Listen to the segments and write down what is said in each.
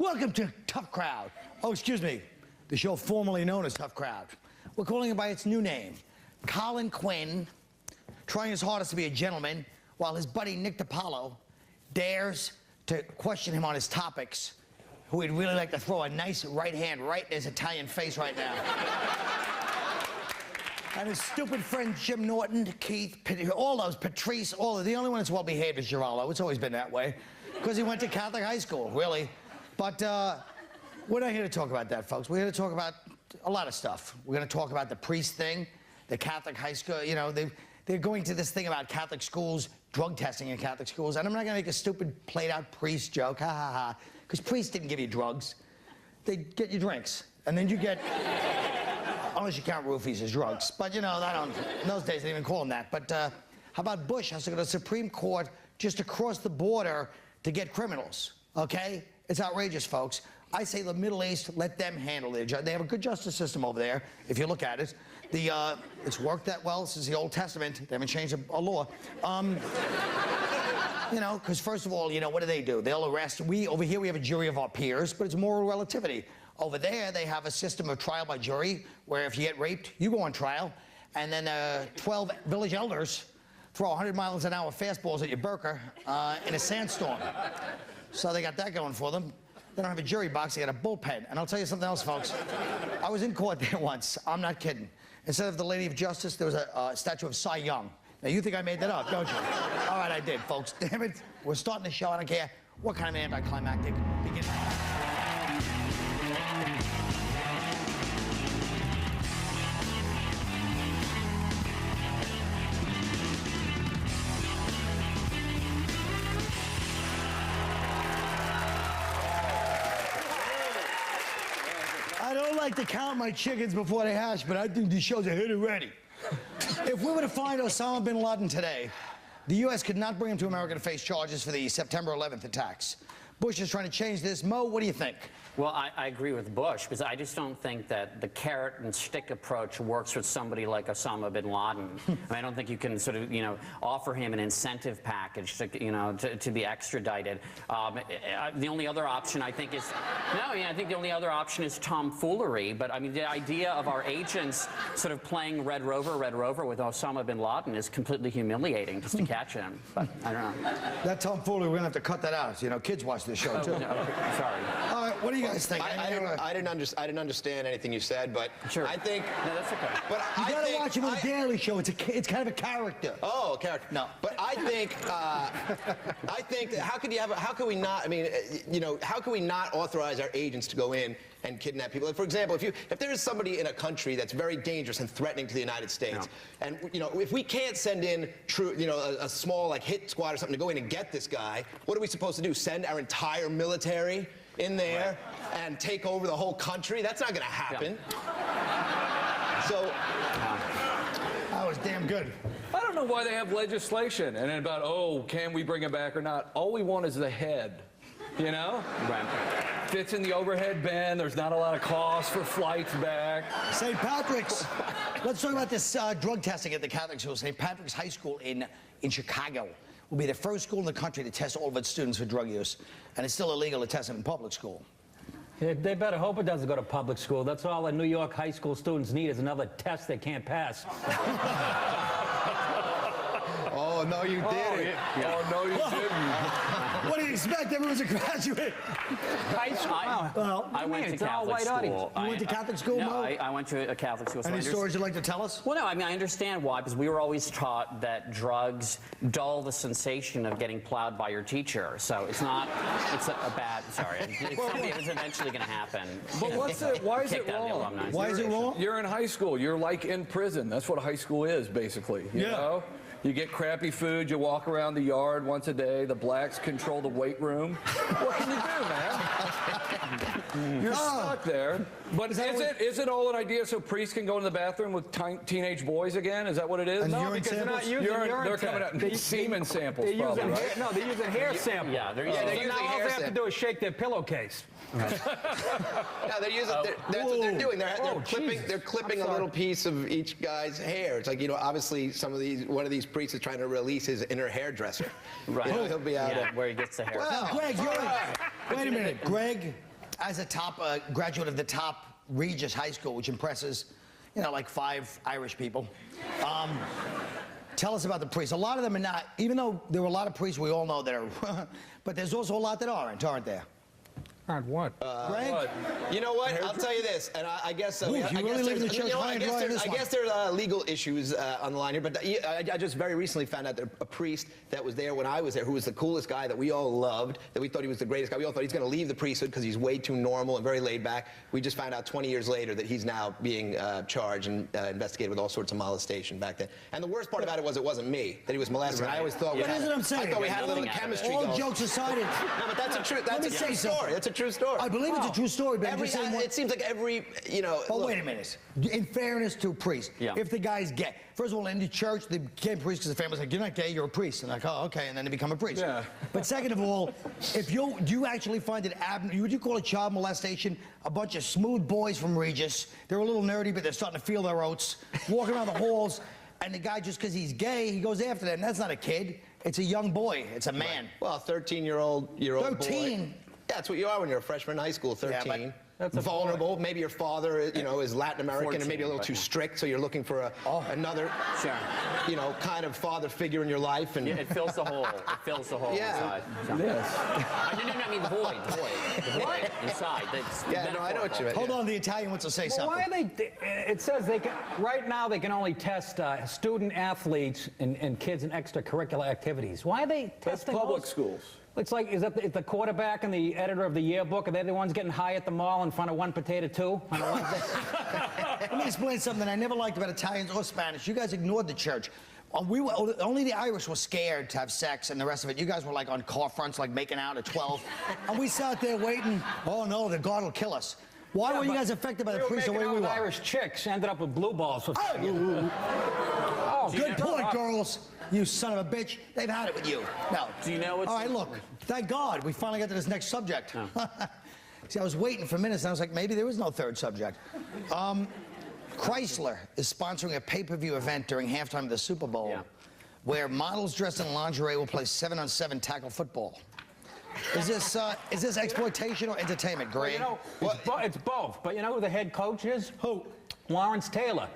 Welcome to Tough Crowd. Oh, excuse me, the show formerly known as Tough Crowd. We're calling it by its new name. Colin Quinn, trying his hardest to be a gentleman, while his buddy Nick DiPaolo dares to question him on his topics, who he'd really like to throw a nice right hand right in his Italian face right now. And his stupid friend Jim Norton, Keith, all those, Patrice, all of the only one that's well behaved is Giraldo. It's always been that way, because he went to Catholic high school, really. But we're not here to talk about that, folks. We're here to talk about a lot of stuff. We're going to talk about the priest thing, the Catholic high school. You know, they're going to this thing about Catholic schools, drug testing in Catholic schools. And I'm not going to make a stupid played-out priest joke, ha ha ha, because priests didn't give you drugs. They get you drinks, and then you get, unless you count roofies as drugs. But you know, in those days they didn't even call them that. But how about Bush has to go to the Supreme Court just to cross the border to get criminals? Okay, it's outrageous, folks. I say the Middle East, let them handle their justice. They have a good justice system over there, if you look at it. It's worked that well since the Old Testament. They haven't changed a law. You know, because first of all, you know, what do? They'll arrest. Over here we have a jury of our peers, but it's moral relativity. Over there, they have a system of trial by jury, where if you get raped, you go on trial, and then 12 village elders throw 100 miles an hour fastballs at your burqa in a sandstorm. So they got that going for them. They don't have a jury box, they got a bullpen. And I'll tell you something else, folks. I was in court there once. I'm not kidding. Instead of the Lady of Justice, there was a statue of Cy Young. Now, you think I made that up, don't you? All right, I did, folks. Damn it. We're starting the show. I don't care what kind of anticlimactic beginning. I don't like to count my chickens before they hatch, but I think these shows are hit already. If we were to find Osama bin Laden today, the U.S. could not bring him to America to face charges for the September 11th attacks. Bush is trying to change this. Mo, what do you think? Well, I agree with Bush, because I just don't think that the carrot and stick approach works with somebody like Osama bin Laden. I mean, I don't think you can sort of, you know, offer him an incentive package to, you know, to be extradited. The only other option, I think, is I think the only other option is tomfoolery. But I mean, the idea of our agents sort of playing Red Rover with Osama bin Laden is completely humiliating just to catch him. But I don't know. That tomfoolery, we're gonna have to cut that out. You know, kids watch this show too. No, okay, sorry. All right, what do you guys think? I didn't understand anything you said, but sure. I think. No, that's okay. But you gotta watch him on the Daily Show. It's kind of a character. Oh, a character. No. But I think that how could we not? I mean, you know, how can we not authorize our agents to go in and kidnap people? For example, if there is somebody in a country that's very dangerous and threatening to the United States, and you know, if we can't send in a small like hit squad or something to go in and get this guy, what are we supposed to do? Send our entire military in there and take over the whole country? That's not going to happen. So that was damn good. I don't know why they have legislation and about, oh, can we bring him back or not? All we want is the head, you know? Right. Fits in the overhead bin. There's not a lot of cost for flights back. St. Patrick's. Let's talk about this drug testing at the Catholic school. St. Patrick's High School in Chicago will be the first school in the country to test all of its students for drug use. And it's still illegal to test them in public school. Yeah, they better hope it doesn't go to public school. That's all the New York high school students need is another test they can't pass. Oh, no, you didn't. Yeah. Oh, no, you didn't. What do you expect? Everyone's a graduate. I went to Catholic school. You went to Catholic school, No, Mo? I went to a Catholic school. Any stories you'd like to tell us? Well, no, I mean, I understand why, because we were always taught that drugs dull the sensation of getting plowed by your teacher. So it's not, it's a bad, sorry. It's something that was eventually going to happen. But why is it wrong? Why is it wrong? You're in high school. You're like in prison. That's what high school is, basically. You know? You get crappy food, you walk around the yard once a day, the blacks control the weight room. What can you do, man? You're stuck there. But is it all an idea so priests can go in the bathroom with teenage boys again? Is that what it is? And no, because they're not using urine. They're coming out semen samples, probably, right? No, they're using hair samples. Yeah, they're using now all they have to do is shake their pillowcase. No, they're using. That's what they're doing. They're clipping a little piece of each guy's hair. It's like, you know, obviously one of these priests is trying to release his inner hairdresser. Right. You know, he'll be out where he gets the hair. Well, Greg, wait a minute, Greg. as a top graduate of the top Regis High School, which impresses, you know, like 5 Irish people. Tell us about the priests. A lot of them are not, even though there are a lot of priests we all know that are, but there's also a lot that aren't there? Aren't what? Greg? What? You know what? I'll tell you this, and I guess Ooh, you really live in the church high and dry on this I one. guess there are legal issues on the line here, but I just very recently found out that a priest that was there when I was there, who was the coolest guy that we all loved, that we thought he was the greatest guy, we all thought he's going to leave the priesthood because he's way too normal and very laid back. We just found out 20 years later that he's now being charged and investigated with all sorts of molestation back then. And the worst part about it wasn't me, that he was molested. I always thought But that's what I'm saying. I thought we had a little chemistry All going. jokes aside, No, but that's a true say story. something. That's a true story. I believe it's a true story, but I'm just saying it seems like every, you know. Oh, look, wait a minute. In fairness to a priest, if the guy's gay, first of all, in the church, they became priests because the family's like, you're not gay, you're a priest. And like, oh, okay, and then they become a priest. Yeah. But second of all, do you actually find it would you call it child molestation? A bunch of smooth boys from Regis, they're a little nerdy, but they're starting to feel their oats, walking around the halls, and the guy, just because he's gay, he goes after them. That's not a kid. It's a young boy. It's a man. Well, 13-year-old boy. 13? Yeah, that's what you are when you're a freshman in high school, 13. Yeah, That's a vulnerable. Maybe your father, you know, is Latin American 14, and maybe a little but too yeah. strict, so you're looking for another, Sure. you know, kind of father figure in your life. And Yeah, it fills the hole. It fills the hole Yeah. inside. So. Yes. No, I mean the void. The void inside. That's Yeah, no, I know what you mean. Hold on, the Italian wants to say Well, something. why are they? It says they can. Right now, they can only test student athletes and kids in extracurricular activities. Why are they That's testing public those? schools. It's like, is that the quarterback and the editor of the yearbook? Are they the ones getting high at the mall in front of one potato two on a Wednesday? Let me explain something I never liked about Italians or Spanish. You guys ignored the church. Only the Irish were scared to have sex, and the rest of it, you guys were like on car fronts, like making out at 12. And we sat there waiting. Oh no, the God will kill us. Why were you guys affected by the priest the way we were? Irish chicks ended up with blue balls. Oh, good point, girls. You son of a bitch. They've had it with you. No. Do you know what's... All right, look. Thank God we finally got to this next subject. See, I was waiting for minutes, and I was like, maybe there is no third subject. Chrysler is sponsoring a pay-per-view event during halftime of the Super Bowl where models dressed in lingerie will play 7-on-7 tackle football. Is this exploitation or entertainment, Greg? Well, you know, it's both. But you know who the head coach is? Who? Lawrence Taylor.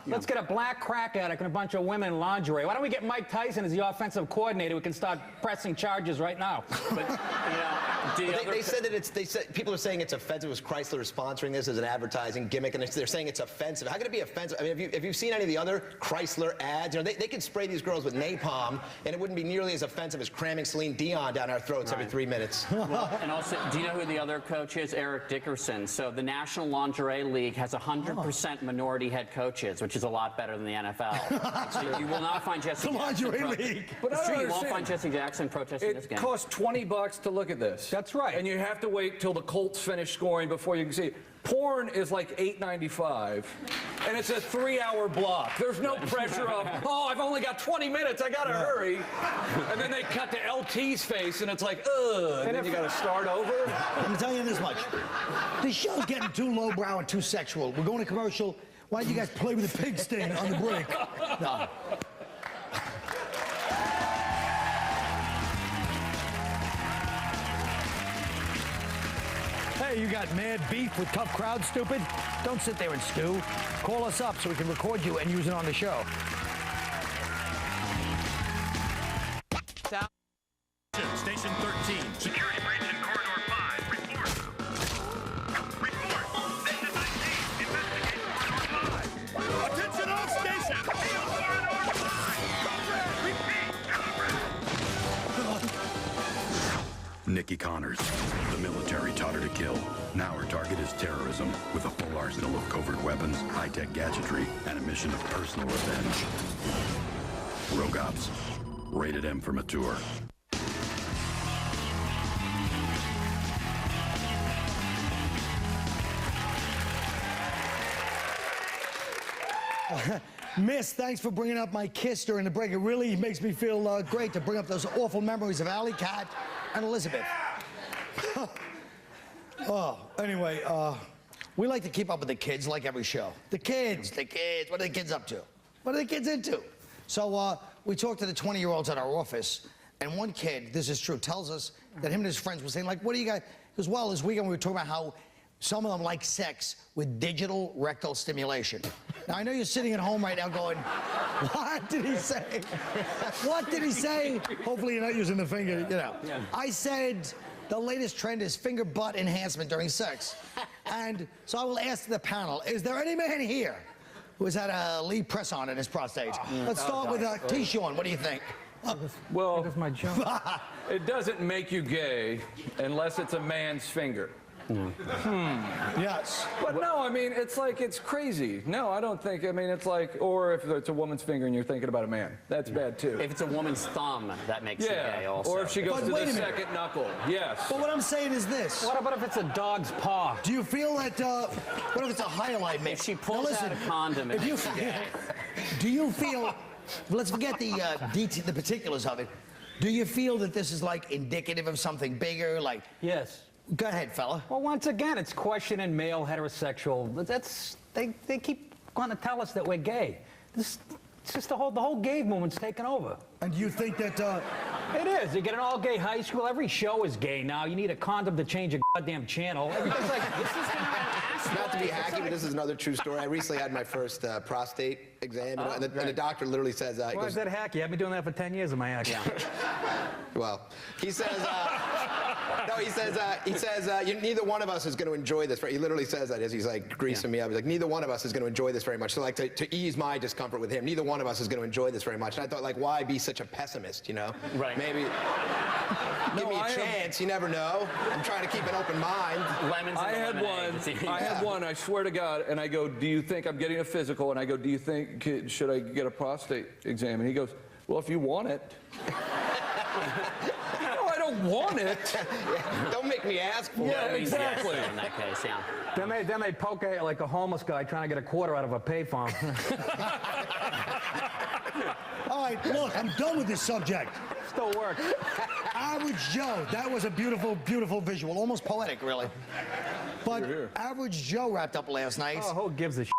Let's get a black crack addict and a bunch of women in lingerie. Why don't we get Mike Tyson as the offensive coordinator? We can start pressing charges right now. But, They said that people are saying it's offensive. It was Chrysler sponsoring this as an advertising gimmick, and they're saying it's offensive. How can it be offensive? I mean, have you seen any of the other Chrysler ads? You know, they could spray these girls with napalm, and it wouldn't be nearly as offensive as cramming Celine Dion down our throats every 3 minutes. Well, and also, do you know who the other coach is? Eric Dickerson. So the National Lingerie League has 100% minority head coaches, which is a lot better than the NFL. So you will not find Jesse The Jackson. lingerie league. But It's I true, don't you won't understand. find Jesse Jackson protesting this It game. costs $20 to look at this. That's right. And you have to wait till the Colts finish scoring before you can see it. Porn is like $8.95, and it's a 3-hour block. There's no pressure of, oh, I've only got 20 minutes, I gotta hurry. And then they cut to LT's face, and it's like, ugh, and then you gotta start over. I'm telling you this much. This show's getting too lowbrow and too sexual. We're going to commercial. Why don't you guys play with the pig sting on the break? No. Hey, you got mad beef with tough crowd, stupid? Don't sit there and stew. Call us up so we can record you and use it on the show. Station 13. Security breach in corridor 5. Report. Report. Station 19. Investigate corridor 5. Attention all stations. Deal corridor 5. Repeat. Nikki Connors. The military taught her to kill. Now her target is terrorism, with a full arsenal of covert weapons, high-tech gadgetry, and a mission of personal revenge. Rogue Ops. Rated M for mature. Miss, thanks for bringing up my kiss during the break. It really makes me feel great to bring up those awful memories of Alley Cat and Elizabeth. Anyway, we like to keep up with the kids like every show. The kids, what are the kids up to? What are the kids into? So we talked to the 20-year-olds at our office, and one kid, this is true, tells us that him and his friends were saying, like, what do you guys, as well as weekend we were talking about how some of them like sex with digital rectal stimulation. Now, I know you're sitting at home right now going, what did he say? What did he say? Hopefully you're not using the finger, you know. Yeah. I said the latest trend is finger butt enhancement during sex. And so I will ask the panel, is there any man here who has had a lead press on in his prostate? Let's start with T-Sean. What do you think? Well, That's my joke. it doesn't make you gay unless it's a man's finger. Yes. But no, I mean, it's like, it's crazy. No, I don't think, I mean, it's like, or if it's a woman's finger and you're thinking about a man, that's bad too. If it's a woman's thumb, that makes you gay also. Or if she goes But to wait the a minute. second knuckle, yes. But what I'm saying is this. What about if it's a dog's paw? Do you feel that, what if it's a highlight mix? If she pulls out a condom, if you, do you feel, let's forget the particulars of it. Do you feel that this is like indicative of something bigger? Like, Yes. go ahead, fella. Well, once again, it's questioning male heterosexual. They keep going to tell us that we're gay. It's just the whole gay movement's taken over. And do you think that, It is. You get an all-gay high school. Every show is gay now. You need a condom to change a goddamn channel. Everything's like, this is Not to be hacky, but this is another true story. I recently had my first prostate exam, and the doctor literally says, he Why goes, is that hacky? I've been doing that for 10 years of my act. well, he says, no, he says, neither one of us is going to enjoy this. He literally says that as he's like greasing me up. He's like, neither one of us is going to enjoy this very much. So like to ease my discomfort with him, neither one of us is going to enjoy this very much. And I thought, like, why be such a pessimist, you know? Right. Maybe give me a chance. You never know. I'm trying to keep an open mind. Lemons and I had lemonade. one. I had one. I swear to God. And I go, "Do you think I'm getting a physical?" And I go, "Do you think should I get a prostate exam?" And he goes, "Well, if you want it." No, I don't want it. Don't make me ask for Yeah, it. exactly. In that case, yeah. Then they poke at you like a homeless guy trying to get a quarter out of a payphone. all right, look, I'm done with this subject. Still works. Average Joe, that was a beautiful, beautiful visual, almost poetic, really. But Average Joe wrapped up last night. Oh, who gives a shit?